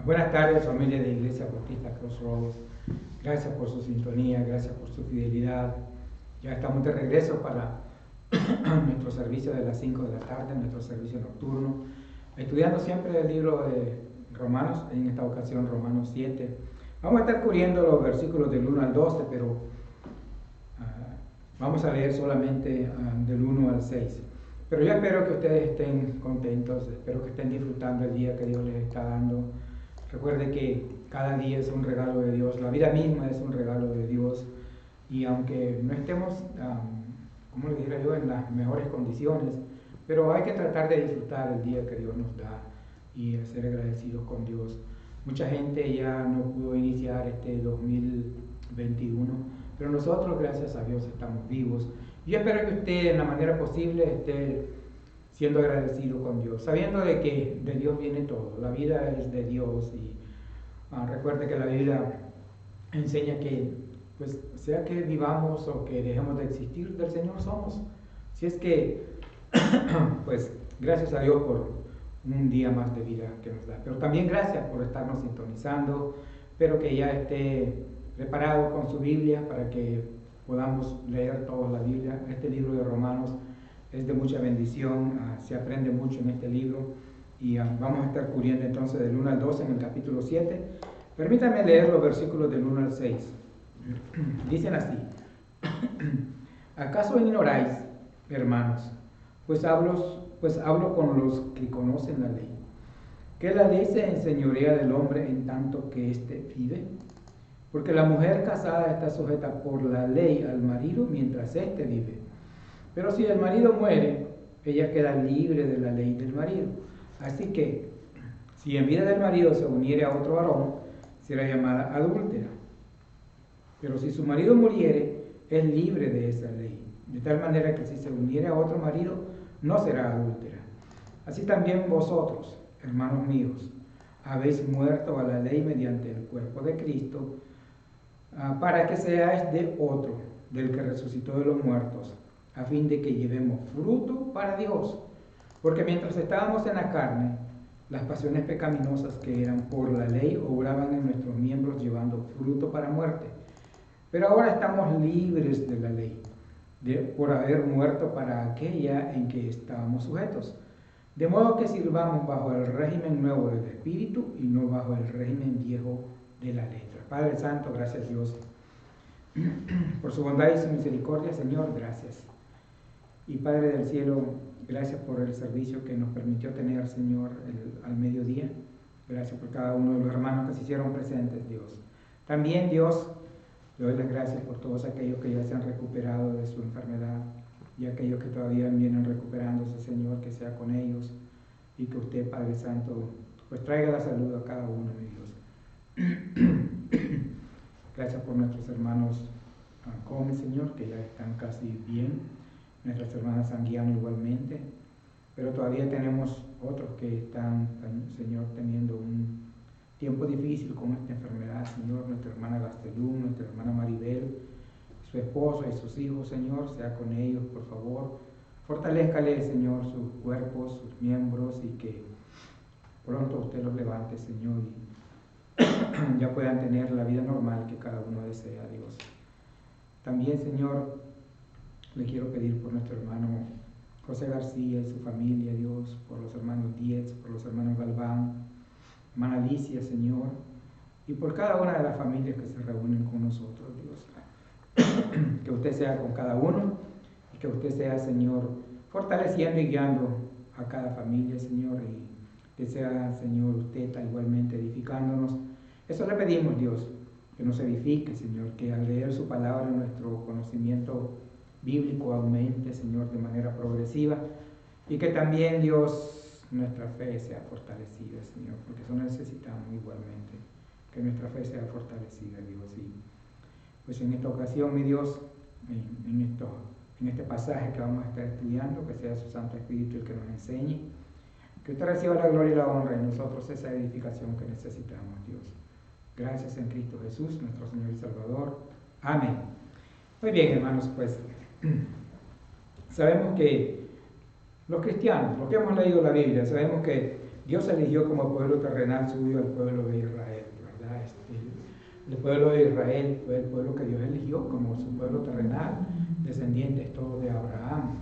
Buenas tardes, familia de Iglesia Bautista Crossroads. Gracias por su sintonía, gracias por su fidelidad. Ya estamos de regreso para nuestro servicio de las 5 de la tarde, nuestro servicio nocturno, estudiando siempre el libro de Romanos, en esta ocasión Romanos 7. Vamos a estar cubriendo los versículos del 1 al 12, pero vamos a leer solamente del 1 al 6. Pero yo espero que ustedes estén contentos, espero que estén disfrutando el día que Dios les está dando. Recuerde que cada día es un regalo de Dios, la vida misma es un regalo de Dios, y aunque no estemos, como le dijera yo, en las mejores condiciones, pero hay que tratar de disfrutar el día que Dios nos da y ser agradecidos con Dios. Mucha gente ya no pudo iniciar este 2021, pero nosotros, gracias a Dios, estamos vivos. Yo espero que usted, en la manera posible, esté siendo agradecido con Dios, sabiendo de que de Dios viene todo, la vida es de Dios, y recuerde que la Biblia enseña que, pues, sea que vivamos o que dejemos de existir, del Señor somos. Si es que, pues, gracias a Dios por un día más de vida que nos da, pero también gracias por estarnos sintonizando. Espero que ya esté preparado con su Biblia para que podamos leer toda la Biblia. Este libro de Romanos es de mucha bendición, se aprende mucho en este libro, y vamos a estar cubriendo entonces del 1 al 12 en el capítulo 7. Permítanme leer los versículos del 1 al 6. Dicen así: ¿Acaso ignoráis, hermanos? Pues hablo con los que conocen la ley, que la ley se enseñorea del hombre en tanto que éste vive. Porque la mujer casada está sujeta por la ley al marido mientras éste vive. Pero si el marido muere, ella queda libre de la ley del marido. Así que, si en vida del marido se uniere a otro varón, será llamada adúltera. Pero si su marido muriere, es libre de esa ley. De tal manera que si se uniere a otro marido, no será adúltera. Así también vosotros, hermanos míos, habéis muerto a la ley mediante el cuerpo de Cristo, para que seáis de otro, del que resucitó de los muertos, a fin de que llevemos fruto para Dios. Porque mientras estábamos en la carne, las pasiones pecaminosas que eran por la ley obraban en nuestros miembros llevando fruto para muerte. Pero ahora estamos libres de la ley, por haber muerto para aquella en que estábamos sujetos. De modo que sirvamos bajo el régimen nuevo del Espíritu y no bajo el régimen viejo de la letra. Padre Santo, gracias Dios por su bondad y su misericordia. Señor, gracias. Y Padre del cielo, gracias por el servicio que nos permitió tener, Señor, al mediodía. Gracias por cada uno de los hermanos que se hicieron presentes, Dios. También, Dios, le doy las gracias por todos aquellos que ya se han recuperado de su enfermedad y aquellos que todavía vienen recuperándose, Señor, que sea con ellos, y que usted, Padre Santo, pues traiga la salud a cada uno de ellos. Gracias por nuestros hermanos Gómez, Señor, que ya están casi bien, nuestras hermanas Sanguiano igualmente, pero todavía tenemos otros que están, Señor, teniendo un tiempo difícil con esta enfermedad, Señor. Nuestra hermana Gastelum, nuestra hermana Maribel, su esposo y sus hijos, Señor, sea con ellos, por favor. Fortalézcale, Señor, sus cuerpos, sus miembros, y que pronto usted los levante, Señor, y ya puedan tener la vida normal que cada uno desea, Dios. También, Señor, le quiero pedir por nuestro hermano José García y su familia, Dios, por los hermanos Diez, por los hermanos Galván, hermana Alicia, Señor, y por cada una de las familias que se reúnen con nosotros, Dios. Que usted sea con cada uno, y que usted sea, Señor, fortaleciendo y guiando a cada familia, Señor, y que sea, Señor, usted igualmente edificándonos. Eso le pedimos, Dios, que nos edifique, Señor, que al leer su palabra nuestro conocimiento bíblico aumente, Señor, de manera progresiva, y que también, Dios, nuestra fe sea fortalecida, Señor, porque eso necesitamos igualmente, que nuestra fe sea fortalecida, Dios. Y pues en esta ocasión, mi Dios, en este pasaje que vamos a estar estudiando, que sea su Santo Espíritu el que nos enseñe, que usted reciba la gloria y la honra en nosotros, esa edificación que necesitamos, Dios. Gracias en Cristo Jesús, nuestro Señor y Salvador. Amén. Muy bien, hermanos, pues sabemos que los cristianos, los que hemos leído la Biblia, sabemos que Dios eligió como pueblo terrenal suyo al pueblo de Israel, ¿verdad? El pueblo de Israel fue el pueblo que Dios eligió como su pueblo terrenal, descendientes todos de Abraham.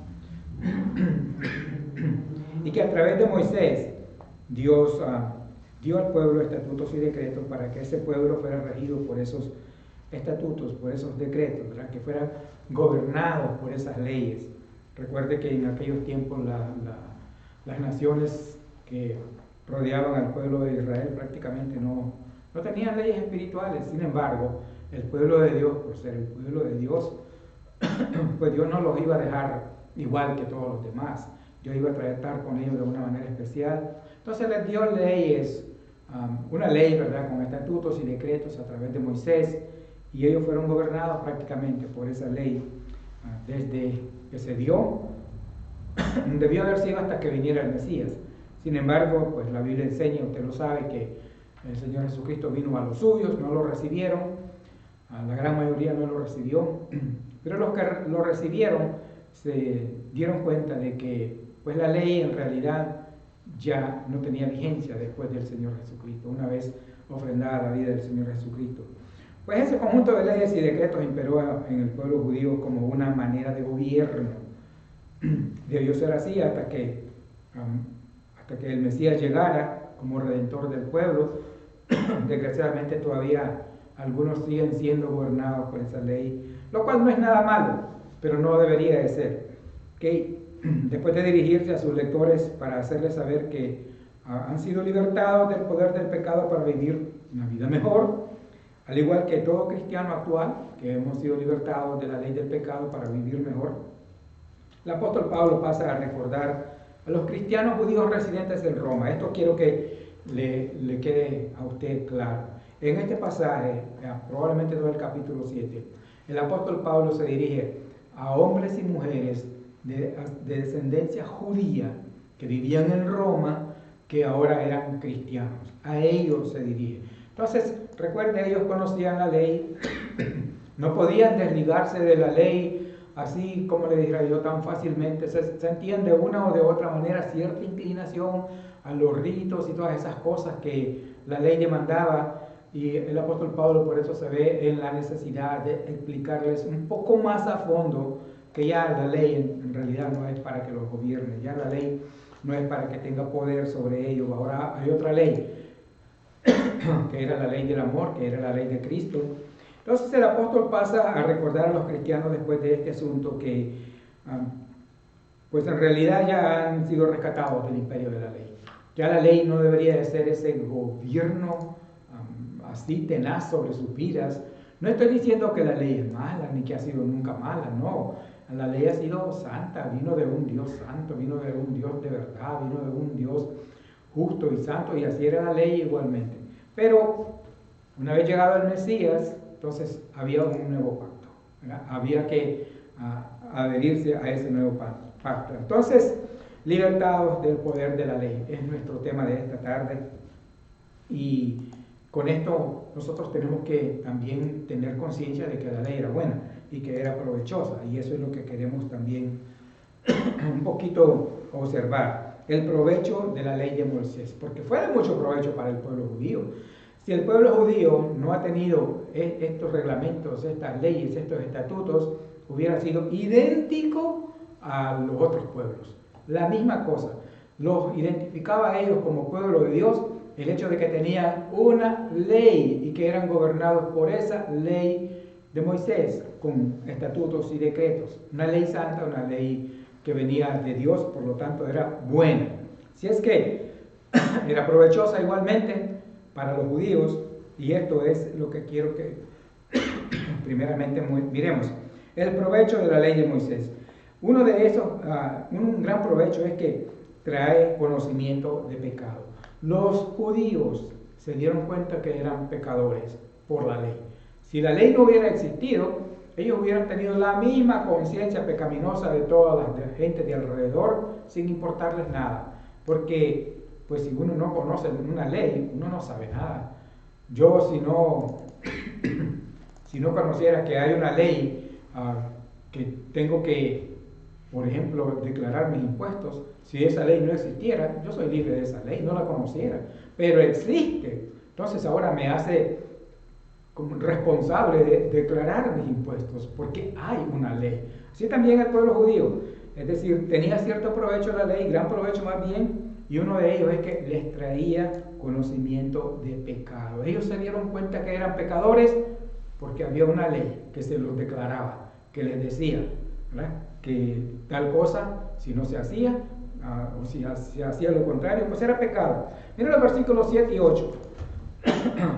Y que a través de Moisés, Dios dio al pueblo estatutos y decretos para que ese pueblo fuera regido por esos estatutos, por esos decretos, ¿verdad? Que fueran gobernados por esas leyes. Recuerde que en aquellos tiempos las naciones que rodeaban al pueblo de Israel prácticamente no tenían leyes espirituales. Sin embargo, el pueblo de Dios, por ser el pueblo de Dios, pues Dios no los iba a dejar igual que todos los demás. Dios iba a tratar con ellos de una manera especial. Entonces les dio leyes, una ley, ¿verdad?, con estatutos y decretos a través de Moisés, y ellos fueron gobernados prácticamente por esa ley desde que se dio. Debió haber sido hasta que viniera el Mesías. Sin embargo, pues la Biblia enseña, usted lo sabe, que el Señor Jesucristo vino a los suyos, no lo recibieron, la gran mayoría no lo recibió, pero los que lo recibieron se dieron cuenta de que pues la ley en realidad ya no tenía vigencia después del Señor Jesucristo, una vez ofrendada la vida del Señor Jesucristo. Pues ese conjunto de leyes y decretos imperó en el pueblo judío como una manera de gobierno. Debió ser así hasta que el Mesías llegara como redentor del pueblo. Desgraciadamente todavía algunos siguen siendo gobernados por esa ley, lo cual no es nada malo, pero no debería de ser. ¿Okay? Después de dirigirse a sus lectores para hacerles saber que han sido libertados del poder del pecado para vivir una vida mejor, al igual que todo cristiano actual, que hemos sido libertados de la ley del pecado para vivir mejor, el apóstol Pablo pasa a recordar a los cristianos judíos residentes en Roma. Esto quiero que le quede a usted claro. En este pasaje, probablemente todo el capítulo 7, el apóstol Pablo se dirige a hombres y mujeres de descendencia judía que vivían en Roma, que ahora eran cristianos. A ellos se dirige. Entonces, recuerde, ellos conocían la ley, no podían desligarse de la ley así como le dijera yo tan fácilmente. Sentían de una o de otra manera cierta inclinación a los ritos y todas esas cosas que la ley demandaba, y el apóstol Pablo por eso se ve en la necesidad de explicarles un poco más a fondo que ya la ley en realidad no es para que los gobierne, ya la ley no es para que tenga poder sobre ellos. Ahora hay otra ley, que era la ley del amor, que era la ley de Cristo. Entonces el apóstol pasa a recordar a los cristianos después de este asunto que pues en realidad ya han sido rescatados del imperio de la ley. Ya la ley no debería de ser ese gobierno así tenaz sobre sus vidas. No estoy diciendo que la ley es mala, ni que ha sido nunca mala, no. La ley ha sido santa, vino de un Dios santo, vino de un Dios de verdad, vino de un Dios justo y santo, y así era la ley igualmente. Pero una vez llegado el Mesías, entonces había un nuevo pacto, ¿verdad? Había que adherirse a ese nuevo pacto. Entonces, libertados del poder de la ley es nuestro tema de esta tarde, y con esto nosotros tenemos que también tener conciencia de que la ley era buena y que era provechosa, y eso es lo que queremos también un poquito observar, el provecho de la ley de Moisés, porque fue de mucho provecho para el pueblo judío. Si el pueblo judío no ha tenido estos reglamentos, estas leyes, estos estatutos, hubiera sido idéntico a los otros pueblos. La misma cosa. Los identificaba a ellos como pueblo de Dios el hecho de que tenían una ley y que eran gobernados por esa ley de Moisés, con estatutos y decretos. Una ley santa, una ley que venía de Dios, por lo tanto era buena. Si es que era provechosa igualmente para los judíos, y esto es lo que quiero que primeramente miremos. El provecho de la ley de Moisés. Uno de esos, un gran provecho es que trae conocimiento de pecado. Los judíos se dieron cuenta que eran pecadores por la ley. Si la ley no hubiera existido, ellos hubieran tenido la misma conciencia pecaminosa de toda la gente de alrededor, sin importarles nada. Porque pues si uno no conoce una ley, uno no sabe nada. Yo si no conociera que hay una ley que tengo que por ejemplo, declarar mis impuestos. Si esa ley no existiera, yo soy libre de esa ley, no la conociera, pero existe. Entonces ahora me hace como responsable de declarar mis impuestos, porque hay una ley. Así también el pueblo judío, es decir, tenía cierto provecho de la ley, gran provecho más bien, y uno de ellos es que les traía conocimiento de pecado. Ellos se dieron cuenta que eran pecadores porque había una ley que se los declaraba, que les decía, ¿verdad?, que tal cosa, si no se hacía, o si se hacía lo contrario, pues era pecado. Miren los versículos 7 y 8,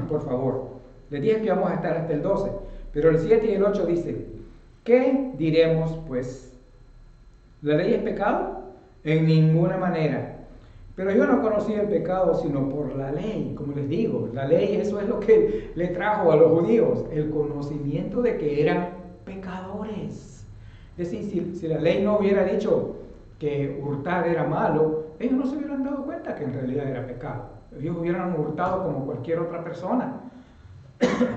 por favor. Les dije que íbamos a estar hasta el 12, pero el 7 y el 8 dice: ¿qué diremos pues? ¿La ley es pecado? En ninguna manera. Pero yo no conocí el pecado sino por la ley. Como les digo, la ley, eso es lo que le trajo a los judíos, el conocimiento de que eran pecadores. Es decir, si la ley no hubiera dicho que hurtar era malo, ellos no se hubieran dado cuenta que en realidad era pecado. Ellos hubieran hurtado como cualquier otra persona.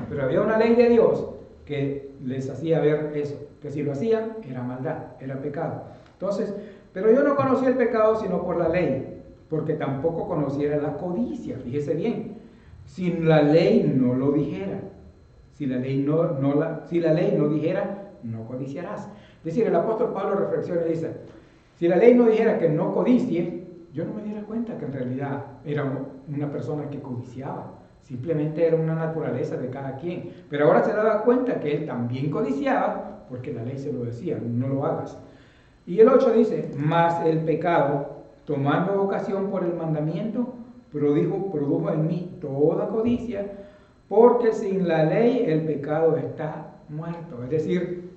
Pero había una ley de Dios que les hacía ver eso, que si lo hacían era maldad, era pecado. Entonces, pero yo no conocí el pecado sino por la ley, porque tampoco conociera la codicia. Fíjese bien, si la ley no lo dijera, si la ley no dijera, no codiciarás. Es decir, el apóstol Pablo reflexiona y dice: si la ley no dijera que no codicie, yo no me diera cuenta que en realidad era una persona que codiciaba. Simplemente era una naturaleza de cada quien. Pero ahora se daba cuenta que él también codiciaba, porque la ley se lo decía: no lo hagas. Y el 8 dice: mas el pecado, tomando ocasión por el mandamiento, produjo en mí toda codicia, porque sin la ley el pecado está muerto. Es decir,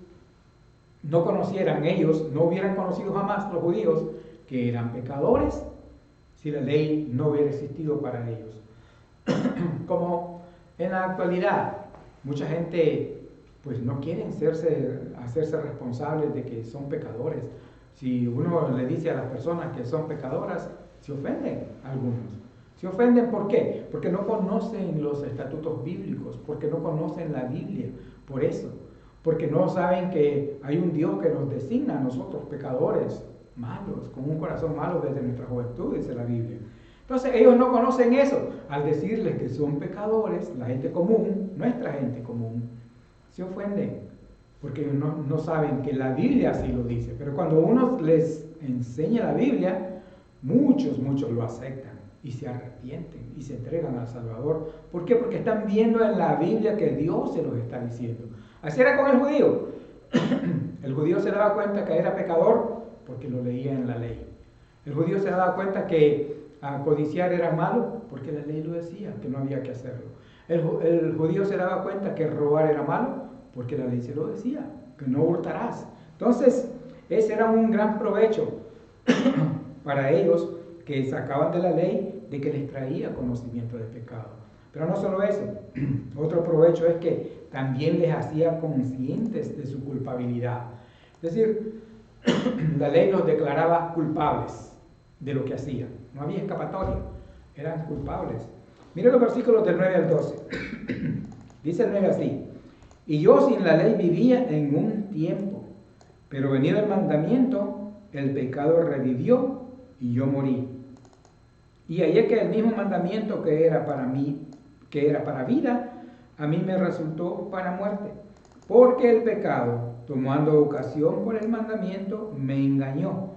no conocieran ellos, no hubieran conocido jamás los judíos que eran pecadores si la ley no hubiera existido para ellos. Como en la actualidad, mucha gente pues no quiere hacerse responsables de que son pecadores. Si uno le dice a las personas que son pecadoras, se ofenden algunos. Se ofenden, ¿por qué? Porque no conocen los estatutos bíblicos, porque no conocen la Biblia, por eso. Porque no saben que hay un Dios que nos designa a nosotros pecadores malos, con un corazón malo desde nuestra juventud, dice la Biblia. Entonces ellos no conocen eso. Al decirles que son pecadores, la gente común, nuestra gente común, se ofenden, porque ellos no saben que la Biblia así lo dice. Pero cuando uno les enseña la Biblia, muchos lo aceptan y se arrepienten y se entregan al Salvador. ¿Por qué? Porque están viendo en la Biblia que Dios se los está diciendo. Así era con el judío. El judío se daba cuenta que era pecador porque lo leía en la ley. El judío se daba cuenta que codiciar era malo porque la ley lo decía, que no había que hacerlo. El judío se daba cuenta que robar era malo porque la ley se lo decía, que no hurtarás. Entonces, ese era un gran provecho para ellos, que sacaban de la ley de que les traía conocimiento de pecado. Pero no solo eso, otro provecho es que también les hacía conscientes de su culpabilidad. Es decir, la ley los declaraba culpables de lo que hacían. No había escapatoria, eran culpables. Miren los versículos del 9 al 12. Dice el 9 así: y yo sin la ley vivía en un tiempo, pero venido el mandamiento, el pecado revivió y yo morí. Y hallé que el mismo mandamiento que era para mí, que era para vida, a mí me resultó para muerte. Porque el pecado, tomando ocasión por el mandamiento, me engañó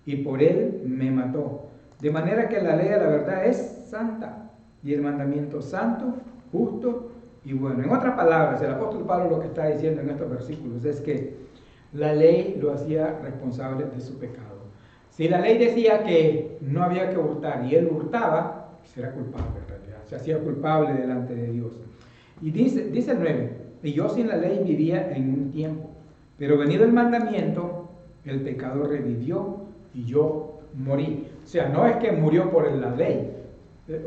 y por él me mató. De manera que la ley de la verdad es santa y el mandamiento santo, justo y bueno. En otras palabras, el apóstol Pablo lo que está diciendo en estos versículos es que la ley lo hacía responsable de su pecado. Si la ley decía que no había que hurtar y él hurtaba, era culpable en realidad, se hacía culpable delante de Dios. Y dice el 9, y yo sin la ley vivía en un tiempo, pero venido el mandamiento, el pecado revivió y yo morí. O sea, no es que murió por la ley,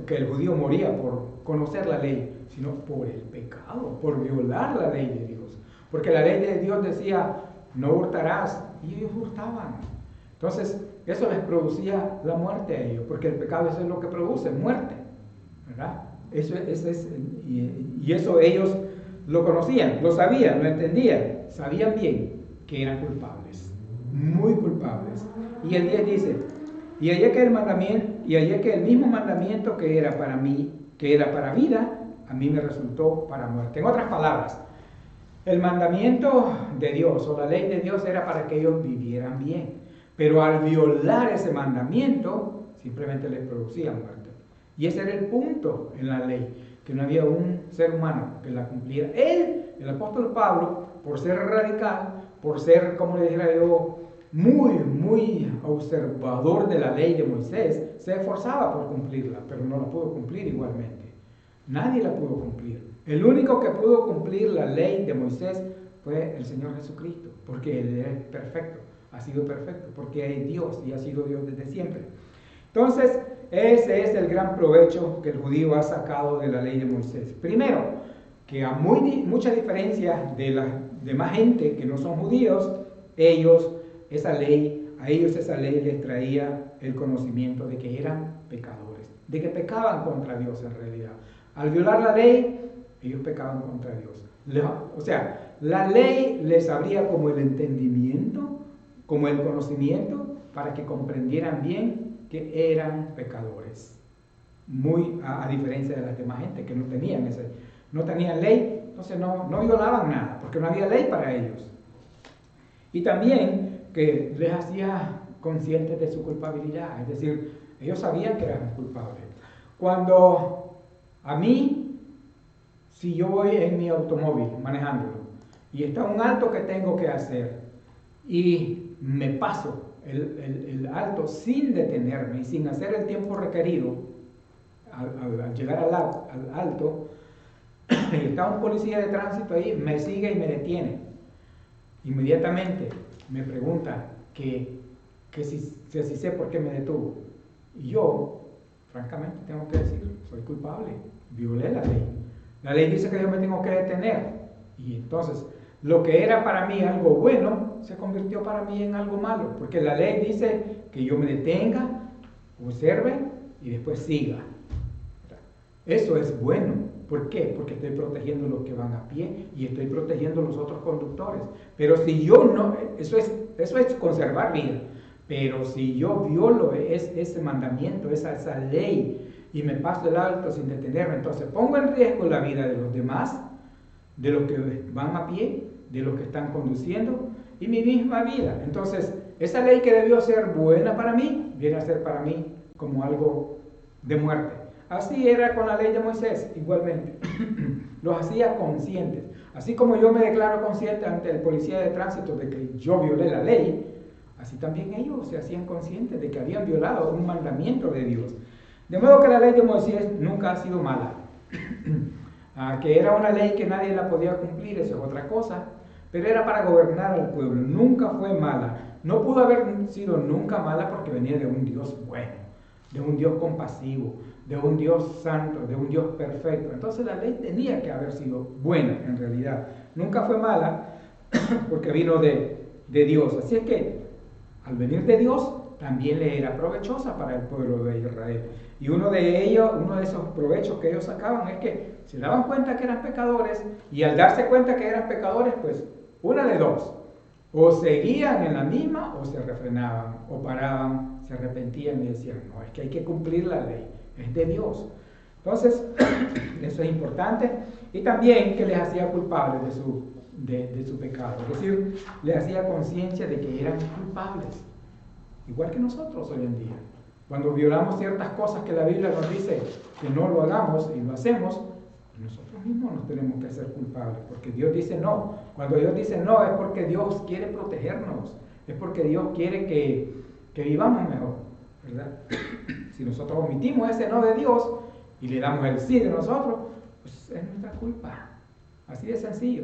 que el judío moría por conocer la ley, sino por el pecado, por violar la ley de Dios. Porque la ley de Dios decía, no hurtarás, y ellos hurtaban. Entonces, eso les producía la muerte a ellos, porque el pecado eso es lo que produce, muerte, ¿verdad? Y eso ellos lo conocían, lo sabían, lo entendían, sabían bien que eran culpables. muy culpables. Y el 10 dice, y hallé que el mismo mandamiento que era para mí, que era para vida, a mí me resultó para muerte. En otras palabras, el mandamiento de Dios o la ley de Dios era para que ellos vivieran bien, pero al violar ese mandamiento simplemente les producía muerte. Y ese era el punto en la ley, que no había un ser humano que la cumpliera. Él, el apóstol Pablo, por ser radical, por ser, como le dijera yo, muy observador de la ley de Moisés, se esforzaba por cumplirla, pero no la pudo cumplir igualmente. Nadie la pudo cumplir. El único que pudo cumplir la ley de Moisés fue el Señor Jesucristo, porque Él es perfecto, ha sido perfecto, porque es Dios y ha sido Dios desde siempre. Entonces, ese es el gran provecho que el judío ha sacado de la ley de Moisés. Primero, que a mucha diferencia de la demás gente que no son judíos, a ellos esa ley les traía el conocimiento de que eran pecadores, de que pecaban contra Dios en realidad. Al violar la ley, ellos pecaban contra Dios. O sea, la ley les abría como el entendimiento, como el conocimiento, para que comprendieran bien que eran pecadores. Muy a diferencia de las demás gente que no tenían ley, entonces no violaban nada, porque no había ley para ellos. Y también que les hacía conscientes de su culpabilidad, es decir, ellos sabían que eran culpables. Cuando a mí, si yo voy en mi automóvil manejándolo y está un alto que tengo que hacer y me paso el alto sin detenerme y sin hacer el tiempo requerido al llegar al alto, y está un policía de tránsito ahí, me sigue y me detiene. Inmediatamente me pregunta que si sé por qué me detuvo. Y yo, francamente, tengo que decir, soy culpable, violé la ley. La ley dice que yo me tengo que detener. Y entonces, lo que era para mí algo bueno, se convirtió para mí en algo malo. Porque la ley dice que yo me detenga, observe y después siga. Eso es bueno. ¿Por qué? Porque estoy protegiendo a los que van a pie y estoy protegiendo a los otros conductores. Pero si yo no, eso es conservar vida. Pero si yo violo ese mandamiento, esa ley, y me paso el alto sin detenerme, entonces pongo en riesgo la vida de los demás, de los que van a pie, de los que están conduciendo, y mi misma vida. Entonces, esa ley que debió ser buena para mí, viene a ser para mí como algo de muerte. Así era con la ley de Moisés, igualmente. Los hacía conscientes. Así como yo me declaro consciente ante el policía de tránsito de que yo violé la ley, así también ellos se hacían conscientes de que habían violado un mandamiento de Dios. De modo que la ley de Moisés nunca ha sido mala. Que era una ley que nadie la podía cumplir, eso es otra cosa, pero era para gobernar al pueblo. Nunca fue mala. No pudo haber sido nunca mala porque venía de un Dios bueno, de un Dios compasivo, de un Dios santo, de un Dios perfecto. Entonces la ley tenía que haber sido buena en realidad. Nunca fue mala porque vino de Dios. Así es que al venir de Dios también le era provechosa para el pueblo de Israel. Y uno de esos provechos que ellos sacaban es que se daban cuenta que eran pecadores y al darse cuenta que eran pecadores, pues una de dos. O seguían en la misma o se refrenaban o paraban, se arrepentían y decían, no, es que hay que cumplir la ley. Es de Dios. Entonces, eso es importante. Y también que les hacía culpables de su pecado. Es decir, les hacía conciencia de que eran culpables. Igual que nosotros hoy en día. Cuando violamos ciertas cosas que la Biblia nos dice que no lo hagamos y lo hacemos, nosotros mismos nos tenemos que hacer culpables. Porque Dios dice no. Cuando Dios dice no es porque Dios quiere protegernos. Es porque Dios quiere que vivamos mejor. ¿Verdad? Si nosotros omitimos ese no de Dios y le damos el sí de nosotros, pues es nuestra culpa. Así de sencillo.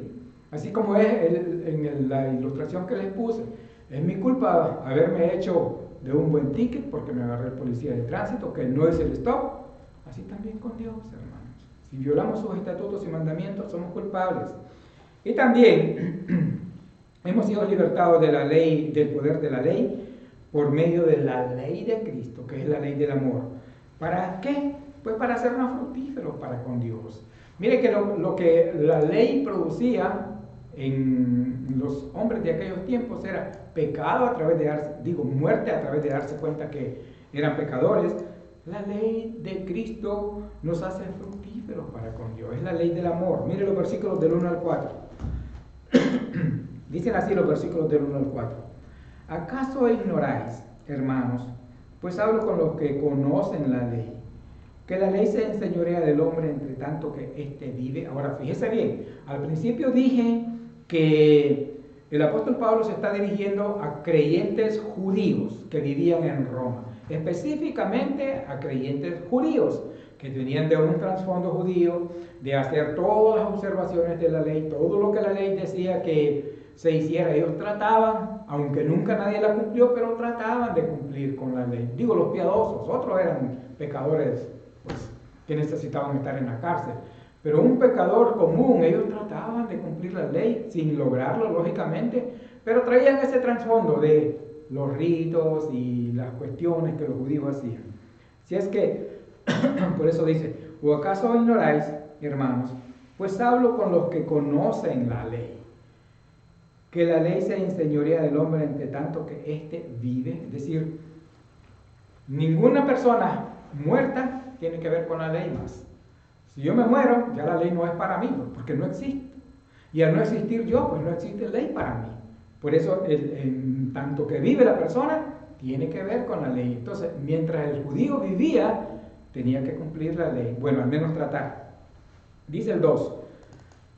Así como es en la ilustración que les puse. Es mi culpa haberme hecho de un buen ticket porque me agarré el policía de tránsito, que no es el stop. Así también con Dios, hermanos. Si violamos sus estatutos y mandamientos, somos culpables. Y también hemos sido libertados de la ley, del poder de la ley, por medio de la ley de Cristo, que es la ley del amor. ¿Para qué? Pues para hacernos fructíferos para con Dios. Mire que lo que la ley producía en los hombres de aquellos tiempos era pecado a través de muerte a través de darse cuenta que eran pecadores. La ley de Cristo nos hace fructíferos para con Dios. Es la ley del amor. Mire los versículos del 1 al 4. Dicen así los versículos del 1 al 4. ¿Acaso ignoráis, hermanos? Pues hablo con los que conocen la ley, que la ley se enseñorea del hombre entre tanto que éste vive. Ahora fíjese bien, al principio dije que el apóstol Pablo se está dirigiendo a creyentes judíos que vivían en Roma, específicamente a creyentes judíos que venían de un trasfondo judío, de hacer todas las observaciones de la ley, todo lo que la ley decía que se hiciera. Ellos trataban, aunque nunca nadie la cumplió, pero trataban de cumplir con la ley. Digo, los piadosos, otros eran pecadores pues, que necesitaban estar en la cárcel. Pero un pecador común, ellos trataban de cumplir la ley sin lograrlo, lógicamente, pero traían ese trasfondo de los ritos y las cuestiones que los judíos hacían. Si es que, por eso dice, ¿o acaso ignoráis, hermanos? Pues hablo con los que conocen la ley, que la ley se enseñorea del hombre entre tanto que éste vive. Es decir, ninguna persona muerta tiene que ver con la ley más. Si yo me muero, ya la ley no es para mí, porque no existe. Y al no existir yo, pues no existe ley para mí. Por eso, en tanto que vive la persona, tiene que ver con la ley. Entonces, mientras el judío vivía, tenía que cumplir la ley. Bueno, al menos tratar. Dice el 2.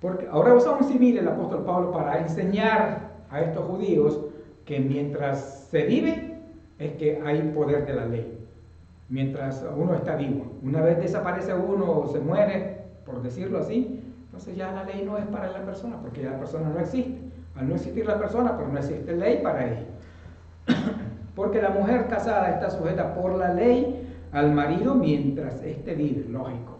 Porque ahora usa un símil el apóstol Pablo para enseñar a estos judíos que mientras se vive, es que hay poder de la ley. Mientras uno está vivo. Una vez desaparece uno o se muere, por decirlo así, entonces ya la ley no es para la persona, porque ya la persona no existe. Al no existir la persona, pues no existe ley para ella. Porque la mujer casada está sujeta por la ley al marido mientras éste vive, lógico.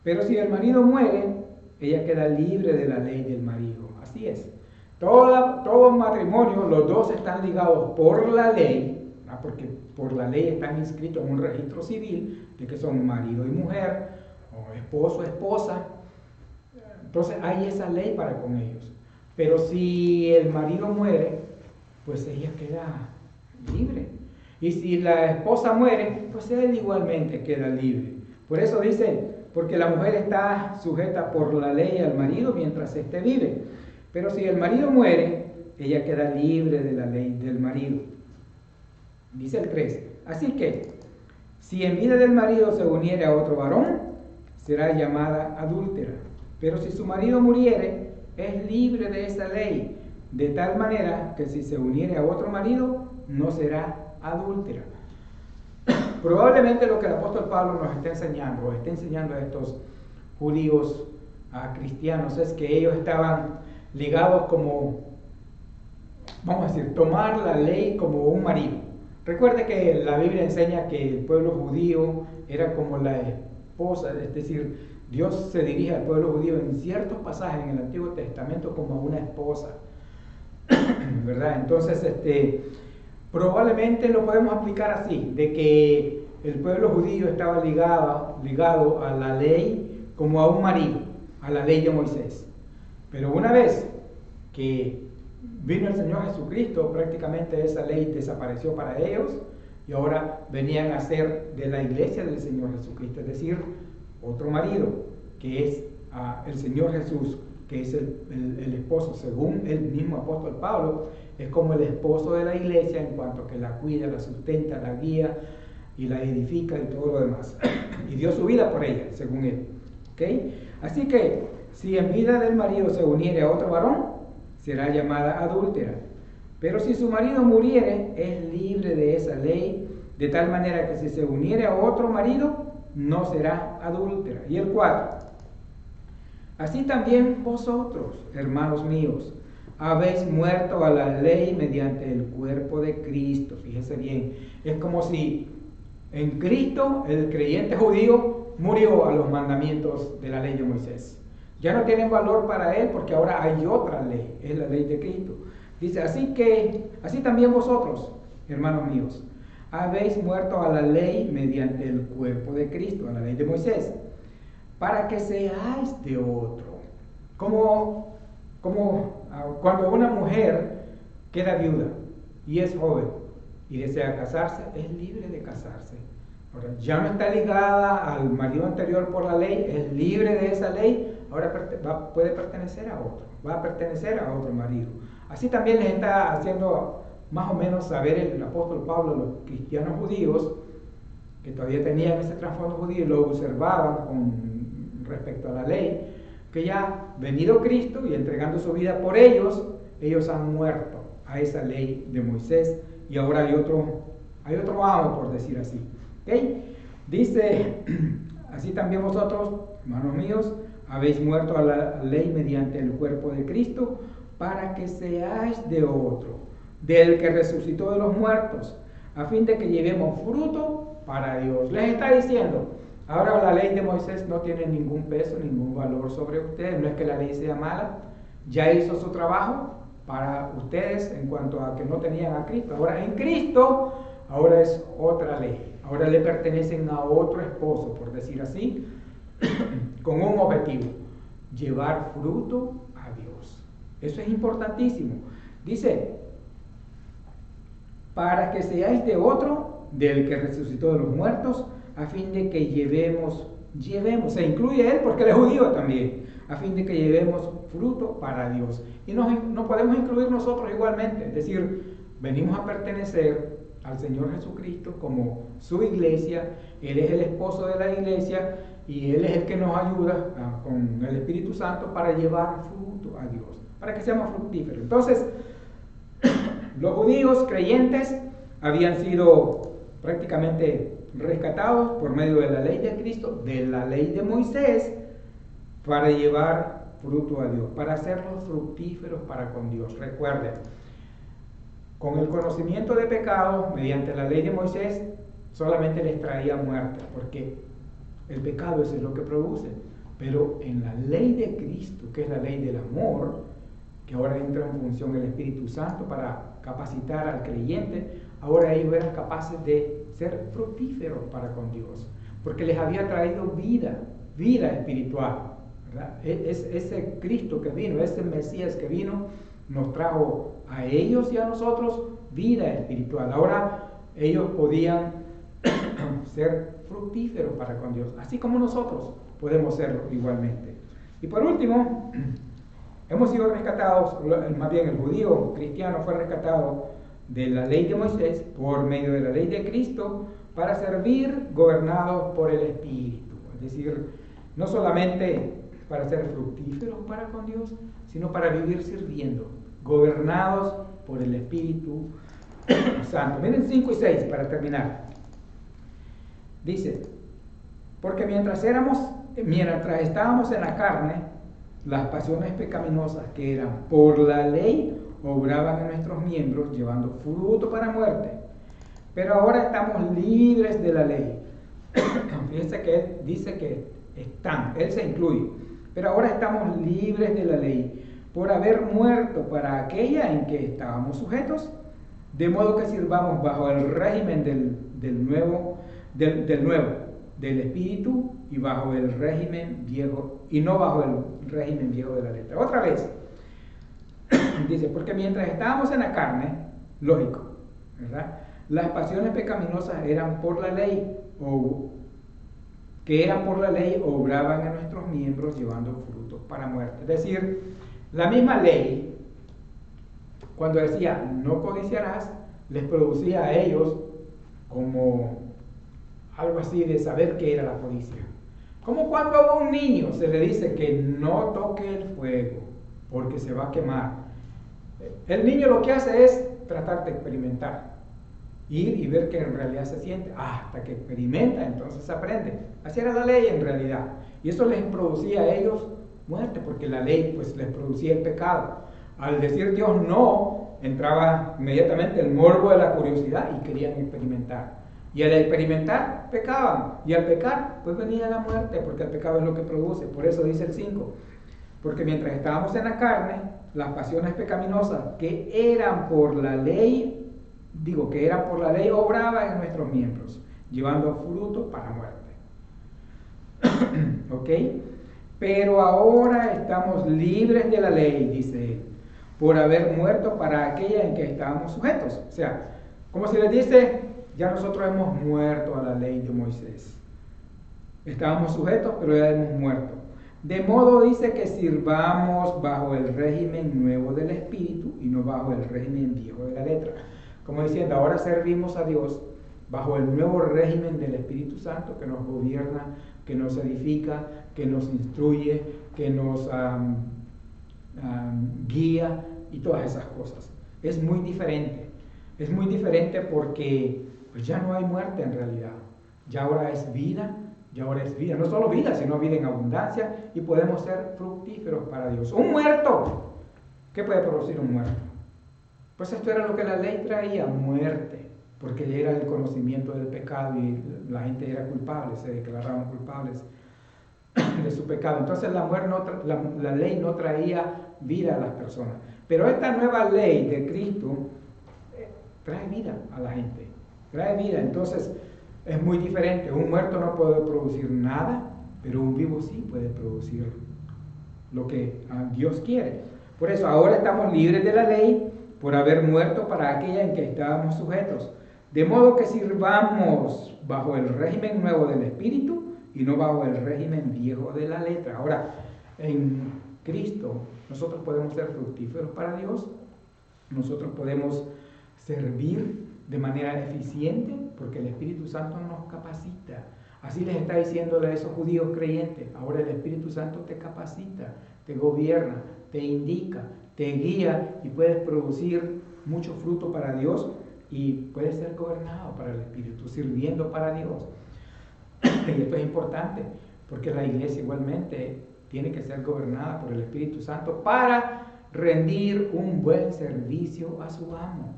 Pero si el marido muere, ella queda libre de la ley del marido. Así es. Todo matrimonio, los dos están ligados por la ley, ¿no? Porque por la ley están inscritos en un registro civil de que son marido y mujer, o esposo, esposa. Entonces hay esa ley para con ellos. Pero si el marido muere, pues ella queda libre. Y si la esposa muere, pues él igualmente queda libre. Por eso dice, porque la mujer está sujeta por la ley al marido mientras éste vive. Pero si el marido muere, ella queda libre de la ley del marido. Dice el 3. Así que, si en vida del marido se uniere a otro varón, será llamada adúltera. Pero si su marido muriere, es libre de esa ley, de tal manera que si se uniere a otro marido, no será adúltera. Probablemente lo que el apóstol Pablo nos está enseñando, o está enseñando a estos judíos, a cristianos, es que ellos estaban ligados como, vamos a decir, tomar la ley como un marido. Recuerde que la Biblia enseña que el pueblo judío era como la esposa, es decir, Dios se dirige al pueblo judío en ciertos pasajes en el Antiguo Testamento como a una esposa, ¿verdad? Entonces, probablemente lo podemos aplicar así, de que el pueblo judío estaba ligado a la ley como a un marido, a la ley de Moisés. Pero una vez que vino el Señor Jesucristo, prácticamente esa ley desapareció para ellos y ahora venían a ser de la iglesia del Señor Jesucristo, es decir, otro marido, que es el Señor Jesús, que es el esposo, según el mismo apóstol Pablo, es como el esposo de la iglesia en cuanto que la cuida, la sustenta, la guía y la edifica y todo lo demás. Y dio su vida por ella, según él. ¿Okay? Así que, si en vida del marido se uniere a otro varón, será llamada adúltera. Pero si su marido muriere, es libre de esa ley, de tal manera que si se uniere a otro marido, no será adúltera. Y el 4. Así también vosotros, hermanos míos, habéis muerto a la ley mediante el cuerpo de Cristo. Fíjese bien, es como si en Cristo el creyente judío murió a los mandamientos de la ley de Moisés. Ya no tienen valor para él porque ahora hay otra ley, es la ley de Cristo. Dice, así también vosotros, hermanos míos, habéis muerto a la ley mediante el cuerpo de Cristo, a la ley de Moisés, para que seáis de otro. ¿Cómo como cuando una mujer queda viuda y es joven y desea casarse, es libre de casarse. Ahora, ya no está ligada al marido anterior por la ley, es libre de esa ley, ahora puede pertenecer a otro, va a pertenecer a otro marido. Así también les está haciendo más o menos saber el apóstol Pablo a los cristianos judíos, que todavía tenían ese trasfondo judío y lo observaban con respecto a la ley, que ya venido Cristo y entregando su vida por ellos, ellos han muerto a esa ley de Moisés y ahora hay otro amo, por decir así. ¿Okay? Dice, así también vosotros, hermanos míos, habéis muerto a la ley mediante el cuerpo de Cristo, para que seáis de otro, del que resucitó de los muertos, a fin de que llevemos fruto para Dios. Les está diciendo, ahora la ley de Moisés no tiene ningún peso, ningún valor sobre ustedes, no es que la ley sea mala, ya hizo su trabajo para ustedes en cuanto a que no tenían a Cristo. Ahora en Cristo, ahora es otra ley. Ahora le pertenecen a otro esposo, por decir así, con un objetivo, llevar fruto a Dios. Eso es importantísimo. Dice, para que seáis de otro, del que resucitó de los muertos, a fin de que llevemos, se incluye él porque él es judío también, a fin de que llevemos fruto para Dios. Y no podemos incluir nosotros igualmente, es decir, venimos a pertenecer al Señor Jesucristo como su iglesia, Él es el esposo de la iglesia y Él es el que nos ayuda con el Espíritu Santo para llevar fruto a Dios, para que seamos fructíferos. Entonces, los judíos creyentes habían sido prácticamente rescatados por medio de la ley de Cristo, de la ley de Moisés, para llevar fruto a Dios, para hacerlos fructíferos para con Dios. Recuerden, con el conocimiento de pecado, mediante la ley de Moisés, solamente les traía muerte, porque el pecado es lo que produce. Pero en la ley de Cristo, que es la ley del amor, que ahora entra en función el Espíritu Santo para capacitar al creyente, ahora ellos eran capaces de ser fructíferos para con Dios, porque les había traído vida espiritual, ¿verdad? Ese Cristo que vino, ese Mesías que vino, nos trajo a ellos y a nosotros vida espiritual. Ahora ellos podían ser fructíferos para con Dios, así como nosotros podemos serlo igualmente. Y por último, hemos sido rescatados, más bien el judío cristiano fue rescatado de la ley de Moisés por medio de la ley de Cristo para servir gobernados por el Espíritu. Es decir, no solamente para ser fructíferos para con Dios, sino para vivir sirviendo, gobernados por el Espíritu Santo. Miren 5 y 6 para terminar. Dice, porque mientras estábamos en la carne, las pasiones pecaminosas que eran por la ley obraban en nuestros miembros, llevando fruto para muerte. Pero ahora estamos libres de la ley. Fíjense que él dice que él se incluye. Pero ahora estamos libres de la ley, por haber muerto para aquella en que estábamos sujetos, de modo que sirvamos bajo el régimen del Espíritu y bajo el régimen viejo, y no bajo el régimen viejo de la letra. Otra vez, dice, porque mientras estábamos en la carne, lógico, ¿verdad? Las pasiones pecaminosas eran por la ley, obraban en nuestros miembros llevando frutos para muerte. Es decir, la misma ley, cuando decía no codiciarás, les producía a ellos como algo así de saber qué era la codicia. Como cuando a un niño se le dice que no toque el fuego porque se va a quemar. El niño lo que hace es tratar de experimentar, ir y ver que en realidad se siente, hasta que experimenta, entonces aprende. Así era la ley en realidad, y eso les producía a ellos muerte, porque la ley pues les producía el pecado. Al decir Dios no, entraba inmediatamente el morbo de la curiosidad y querían experimentar, y al experimentar pecaban, y al pecar pues venía la muerte, porque el pecado es lo que produce. Por eso dice el 5, porque mientras estábamos en la carne, las pasiones pecaminosas que eran por la ley, obraban en nuestros miembros, llevando fruto para muerte. ¿Ok? Pero ahora estamos libres de la ley, dice él, por haber muerto para aquella en que estábamos sujetos. O sea, como se les dice, ya nosotros hemos muerto a la ley de Moisés. Estábamos sujetos, pero ya hemos muerto. De modo dice que sirvamos bajo el régimen nuevo del Espíritu y no bajo el régimen viejo de la letra. Como diciendo, ahora servimos a Dios bajo el nuevo régimen del Espíritu Santo que nos gobierna, que nos edifica, que nos instruye, que nos guía y todas esas cosas. Es muy diferente. Es muy diferente porque pues ya no hay muerte en realidad. Ya ahora es vida. Y ahora es vida, no solo vida, sino vida en abundancia, y podemos ser fructíferos para Dios. Un muerto, ¿qué puede producir un muerto? Pues esto era lo que la ley traía, muerte, porque era el conocimiento del pecado y la gente era culpable, se declaraban culpables de su pecado. Entonces la ley no traía vida a las personas. Pero esta nueva ley de Cristo trae vida a la gente, trae vida. Entonces es muy diferente. Un muerto no puede producir nada, pero un vivo sí puede producir lo que Dios quiere. Por eso ahora estamos libres de la ley por haber muerto para aquella en que estábamos sujetos. De modo que sirvamos bajo el régimen nuevo del Espíritu y no bajo el régimen viejo de la letra. Ahora, en Cristo nosotros podemos ser fructíferos para Dios. Nosotros podemos servir de manera eficiente porque el Espíritu Santo nos capacita. Así les está diciendo a esos judíos creyentes. Ahora el Espíritu Santo te capacita, te gobierna, te indica, te guía y puedes producir mucho fruto para Dios y puedes ser gobernado para el Espíritu, sirviendo para Dios. Y esto es importante porque la iglesia igualmente tiene que ser gobernada por el Espíritu Santo para rendir un buen servicio a su amo.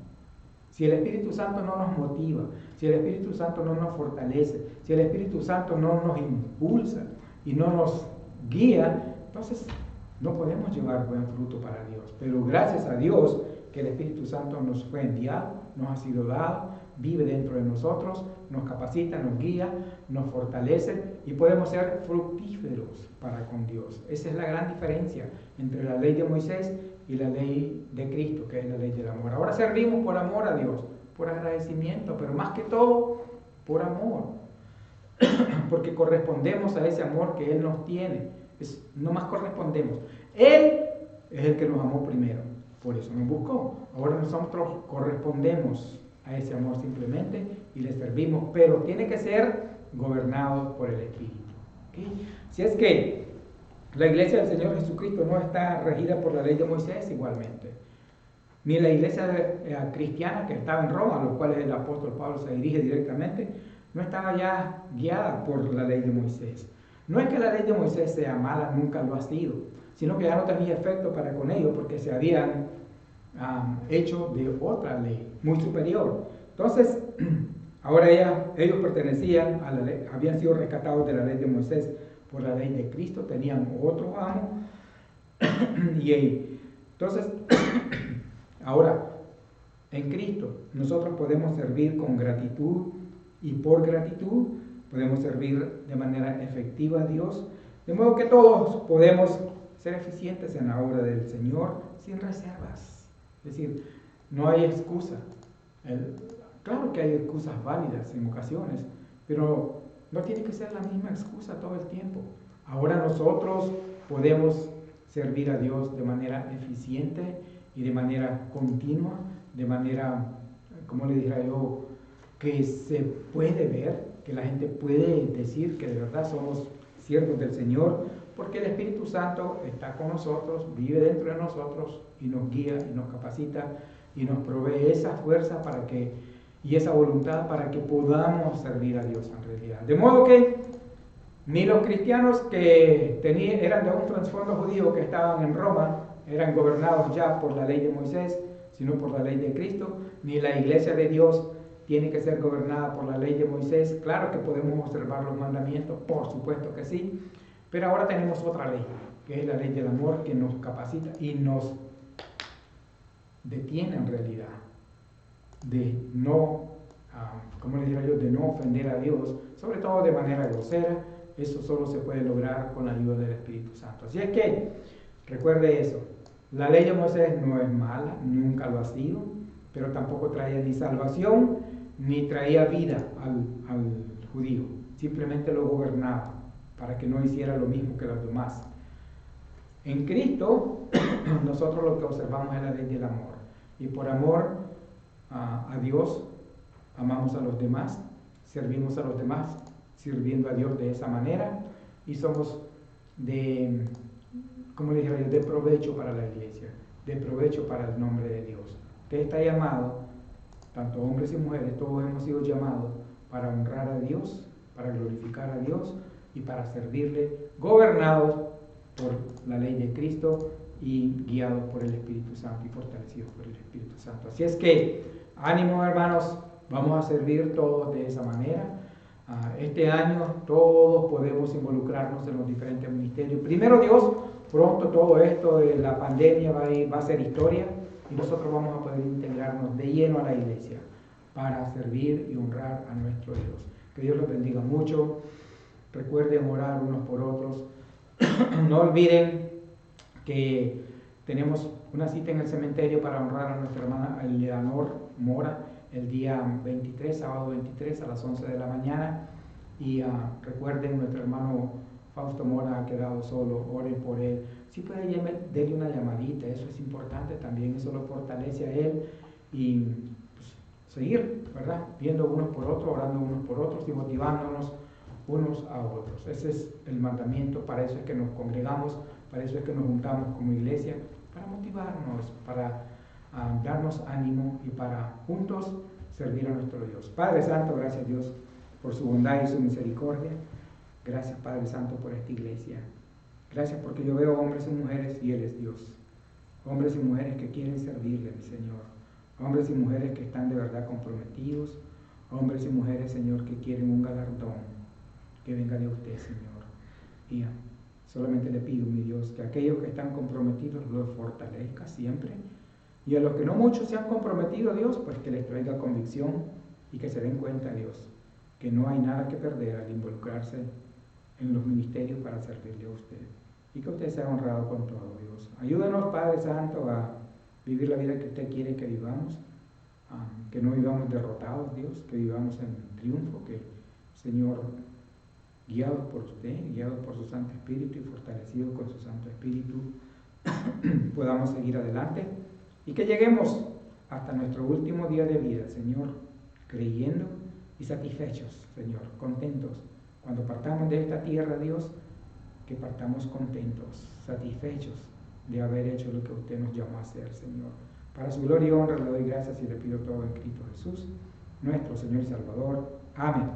Si el Espíritu Santo no nos motiva, si el Espíritu Santo no nos fortalece, si el Espíritu Santo no nos impulsa y no nos guía, entonces no podemos llevar buen fruto para Dios. Pero gracias a Dios que el Espíritu Santo nos fue enviado, nos ha sido dado, vive dentro de nosotros, nos capacita, nos guía, nos fortalece y podemos ser fructíferos para con Dios. Esa es la gran diferencia entre la ley de Moisés y la ley de Cristo, que es la ley del amor. Ahora servimos por amor a Dios, por agradecimiento, pero más que todo por amor, porque correspondemos a ese amor que Él nos tiene. No más correspondemos. Él es el que nos amó primero, por eso nos buscó. Ahora nosotros correspondemos a ese amor simplemente y le servimos, pero tiene que ser gobernado por el Espíritu. ¿Okay? Si es que la iglesia del Señor Jesucristo no está regida por la ley de Moisés igualmente, ni la iglesia cristiana que estaba en Roma, a los cuales el apóstol Pablo se dirige directamente, no estaba ya guiada por la ley de Moisés. No es que la ley de Moisés sea mala, nunca lo ha sido, sino que ya no tenía efecto para con ellos porque se habían hecho de otra ley muy superior. Entonces, ahora ellos pertenecían a la ley, habían sido rescatados de la ley de Moisés por la ley de Cristo, tenían otro amo. Y entonces, ahora, en Cristo, nosotros podemos servir con gratitud y por gratitud, podemos servir de manera efectiva a Dios, de modo que todos podemos ser eficientes en la obra del Señor sin reservas. Es decir, no hay excusa. Claro que hay excusas válidas en ocasiones, pero no tiene que ser la misma excusa todo el tiempo. Ahora nosotros podemos servir a Dios de manera eficiente y de manera continua, de manera, como le dijera yo, que se puede ver, que la gente puede decir que de verdad somos siervos del Señor, porque el Espíritu Santo está con nosotros, vive dentro de nosotros y nos guía y nos capacita y nos provee esa fuerza y esa voluntad para que podamos servir a Dios en realidad. De modo que ni los cristianos que eran de un trasfondo judío que estaban en Roma eran gobernados ya por la ley de Moisés, sino por la ley de Cristo, ni la iglesia de Dios tiene que ser gobernada por la ley de Moisés. Claro que podemos observar los mandamientos, por supuesto que sí, pero ahora tenemos otra ley, que es la ley del amor, que nos capacita y nos detiene en realidad de no, como le diría yo, de no ofender a Dios, sobre todo de manera grosera, eso solo se puede lograr con la ayuda del Espíritu Santo. Así es que recuerde eso, la ley de Moisés no es mala, nunca lo ha sido, pero tampoco traía ni salvación ni traía vida al judío, simplemente lo gobernaba para que no hiciera lo mismo que los demás. En Cristo nosotros lo que observamos es la ley del amor, y por amor a Dios amamos a los demás, servimos a los demás sirviendo a Dios de esa manera, y somos de, como le dije, de provecho para la iglesia, de provecho para el nombre de Dios. Usted está llamado, tanto hombres y mujeres, todos hemos sido llamados para honrar a Dios, para glorificar a Dios y para servirle, gobernados por la ley de Cristo y guiados por el Espíritu Santo y fortalecidos por el Espíritu Santo. Así es que, ánimo hermanos, vamos a servir todos de esa manera. Este año todos podemos involucrarnos en los diferentes ministerios. Primero Dios, pronto todo esto de la pandemia va a ser historia y nosotros vamos a poder integrarnos de lleno a la iglesia para servir y honrar a nuestro Dios. Que Dios los bendiga mucho. Recuerden orar unos por otros. No olviden que tenemos una cita en el cementerio para honrar a nuestra hermana Eleanor Mora el día 23, sábado 23 a las 11 de la mañana. Y recuerden, nuestro hermano Fausto Mora ha quedado solo, oren por él. Si pueden, denle una llamadita, eso es importante también, eso lo fortalece a él. Y pues, seguir, ¿verdad? Viendo unos por otros, orando unos por otros y motivándonos unos a otros. Ese es el mandamiento, para eso es que nos congregamos, para eso es que nos juntamos como iglesia, para motivarnos, para darnos ánimo y para juntos servir a nuestro Dios. Padre Santo, gracias Dios por su bondad y su misericordia. Gracias Padre Santo por esta iglesia. Gracias porque yo veo hombres y mujeres fieles, Dios. Hombres y mujeres que quieren servirle, mi Señor. Hombres y mujeres que están de verdad comprometidos. Hombres y mujeres, Señor, que quieren un galardón que venga de usted, Señor. Y solamente le pido, mi Dios, que aquellos que están comprometidos los fortalezca siempre. Y a los que no muchos se han comprometido, Dios, pues que les traiga convicción y que se den cuenta, Dios, que no hay nada que perder al involucrarse en los ministerios para servirle a usted. Y que usted sea honrado con todo, Dios. Ayúdanos, Padre Santo, a vivir la vida que usted quiere que vivamos. Que no vivamos derrotados, Dios, que vivamos en triunfo, que, Señor, guiados por usted, guiados por su Santo Espíritu y fortalecidos con su Santo Espíritu, podamos seguir adelante y que lleguemos hasta nuestro último día de vida, Señor, creyendo y satisfechos, Señor, contentos. Cuando partamos de esta tierra, Dios, que partamos contentos, satisfechos de haber hecho lo que usted nos llamó a hacer, Señor. Para su gloria y honra le doy gracias y le pido todo en Cristo Jesús, nuestro Señor y Salvador. Amén.